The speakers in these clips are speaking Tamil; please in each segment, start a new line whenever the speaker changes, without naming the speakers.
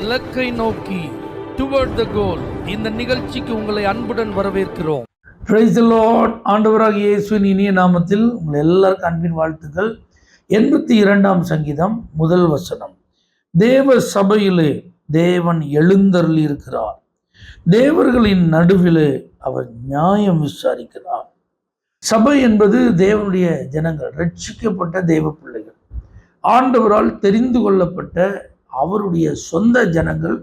இலக்கை நோக்கி டுவர்ட் த கோல். இந்த நிகழ்ச்சிக்கு உங்களை அன்புடன் வரவேற்கிறோம்.
Praise the Lord. ஆண்டவராகிய இயேசுவின் இனிய நாமத்தில் உங்கள் எல்லாருக்கும் அன்பின் வாழ்த்துக்கள். 82ஆம் சங்கீதம் முதல் வசனம். தேவ சபையிலே தேவன் எழுந்தருளி இருக்கிறார், தேவர்களின் நடுவிலே அவர் நியாயம் விசாரிக்கிறார். சபை என்பது தேவனுடைய ஜனங்கள், ரட்சிக்கப்பட்ட தேவ பிள்ளைகள், ஆண்டவரால் தெரிந்து கொள்ளப்பட்ட அவருடைய சொந்த ஜனங்கள்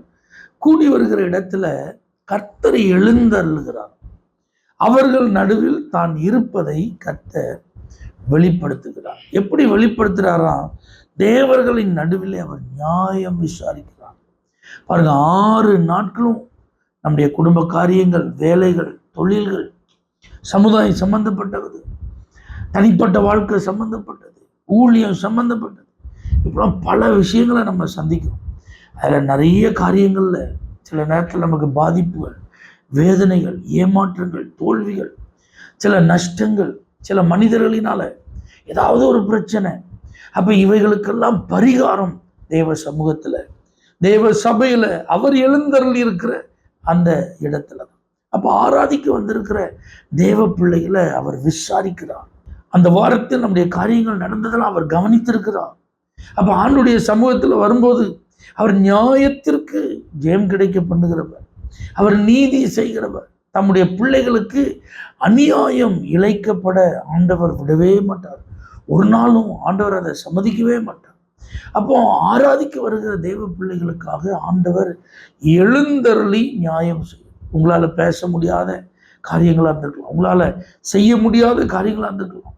கூடி வருகிற இடத்துல கர்த்தர் எழுந்தருளுகிறார். அவர்கள் நடுவில் தான் இருப்பதை கர்த்தர் வெளிப்படுத்துகிறார். எப்படி வெளிப்படுத்துகிறாராம்? தேவர்களின் நடுவிலே அவர் நியாயம் விசாரிக்கிறார். பாருங்க, 6 நாட்களும் நம்முடைய குடும்ப காரியங்கள், வேலைகள், தொழில்கள், சமுதாயம் சம்பந்தப்பட்டது, தனிப்பட்ட வாழ்க்கை சம்பந்தப்பட்டது, ஊழியம் சம்பந்தப்பட்டது, இப்பெல்லாம் பல விஷயங்களை நம்ம சந்திக்கிறோம். அதில் நிறைய காரியங்களில் சில நேரத்தில் நமக்கு பாதிப்புகள், வேதனைகள், ஏமாற்றங்கள், தோல்விகள், சில நஷ்டங்கள், சில மனிதர்களினால ஏதாவது ஒரு பிரச்சனை. அப்போ இவைகளுக்கெல்லாம் பரிகாரம் தேவ சமூகத்தில், தேவ சபையில் அவர் எழுந்தருளி இருக்கிற அந்த இடத்துல தான். அப்போ ஆராதிக்க வந்திருக்கிற தேவ பிள்ளைகளை அவர் விசாரிக்கிறார். அந்த வாரத்தில் நம்முடைய காரியங்கள் நடந்ததெல்லாம் அவர் கவனித்திருக்கிறார். அப்போ ஆண்டுடைய சமூகத்தில் வரும்போது அவர் நியாயத்திற்கு ஜெயம் கிடைக்க பண்ணுகிறவர், அவர் நீதி செய்கிறவர். தம்முடைய பிள்ளைகளுக்கு அநியாயம் இழைக்கப்பட ஆண்டவர் விடவே மாட்டார். ஒரு நாளும் ஆண்டவர் அதை சம்மதிக்கவே மாட்டார். அப்போ ஆராதிக்க வருகிற தெய்வ பிள்ளைகளுக்காக ஆண்டவர் எழுந்தருளி நியாயம் செய்யும். உங்களால் பேச முடியாத காரியங்களாக இருந்திருக்கலாம், உங்களால் செய்ய முடியாத காரியங்களாக இருந்திருக்கலாம்.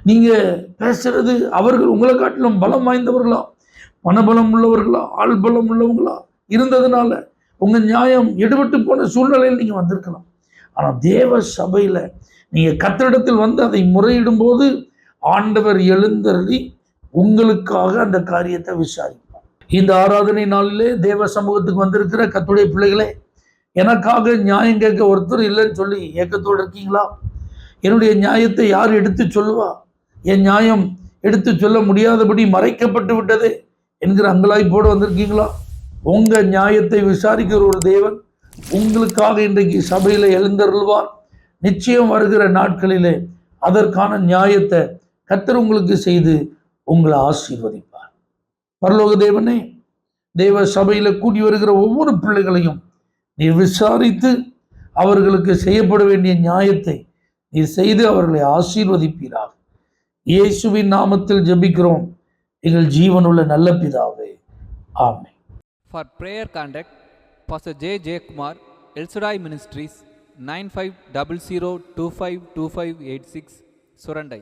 நீங்கள் பேசுறது அவர்கள் உங்களை காட்டிலும் பலம் வாய்ந்தவர்களா, பணபலம் உள்ளவர்களா, ஆள் பலம் உள்ளவங்களா இருந்ததுனால உங்கள் நியாயம் எடுபட்டு போன சூழ்நிலையில் நீங்கள் வந்திருக்கலாம். ஆனால் தேவ சபையில் நீங்கள் கர்த்தரிடத்தில் வந்து அதை முறையிடும் போது ஆண்டவர் எழுந்தருளி உங்களுக்காக அந்த காரியத்தை விசாரிப்பார். இந்த ஆராதனை நாளிலே தேவ சமூகத்துக்கு வந்திருக்கிற கர்த்தருடைய பிள்ளைகளே, எனக்காக நியாயம் கேட்க ஒருத்தர் இல்லைன்னு சொல்லி ஏக்கத்தோடு இருக்கீங்களா? என்னுடைய நியாயத்தை யார் எடுத்து சொல்லுவா? என் நியாயம் எடுத்து சொல்ல முடியாதபடி மறைக்கப்பட்டு விட்டது என்கிற அங்கலாய்ப்போடு வந்திருக்கீங்களா? உங்க நியாயத்தை விசாரிக்கிற ஒரு தேவன் உங்களுக்காக இன்றைக்கு சபையில எழுந்தருள்வார். நிச்சயம் வருகிற நாட்களிலே அதற்கான நியாயத்தை கர்த்தர் உங்களுக்கு செய்து உங்களை ஆசீர்வதிப்பார். பரலோக தேவனே, தேவ சபையில கூடி வருகிற ஒவ்வொரு பிள்ளைகளையும் நீர் விசாரித்து அவர்களுக்கு செய்யப்பட வேண்டிய நியாயத்தை நீர் செய்து அவர்களை ஆசீர்வதிப்பீராக. இயேசுவின் நாமத்தில் ஜெபிக்கிறோம் எங்கள் ஜீவனுள்ள நல்ல பிதாவே, ஆமென்.
For prayer contact, Pastor J. J. Kumar, El Shaddai Ministries, 9500252586, Surandai.